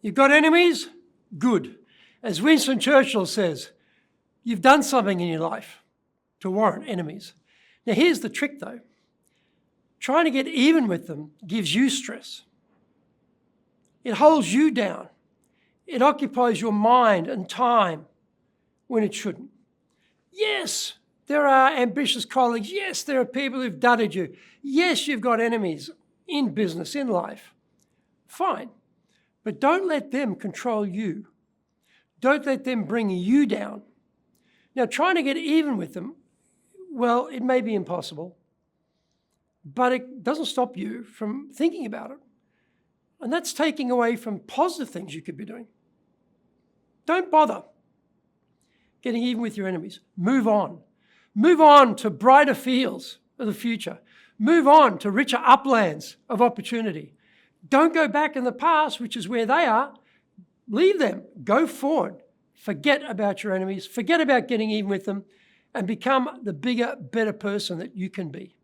You've got enemies? Good. As Winston Churchill says, you've done something in your life to warrant enemies. Now here's the trick though. Trying to get even with them gives you stress. It holds you down. It occupies your mind and time when it shouldn't. Yes, there are ambitious colleagues. Yes, there are people who've dudded you. Yes, you've got enemies in business, in life. Fine. But don't let them control you. Don't let them bring you down. Now, trying to get even with them, well, it may be impossible, but it doesn't stop you from thinking about it. And that's taking away from positive things you could be doing. Don't bother getting even with your enemies. Move on. Move on to brighter fields of the future. Move on to richer uplands of opportunity. Don't go back in the past, which is where they are. Leave them. Go forward. Forget about your enemies. Forget about getting even with them and become the bigger, better person that you can be.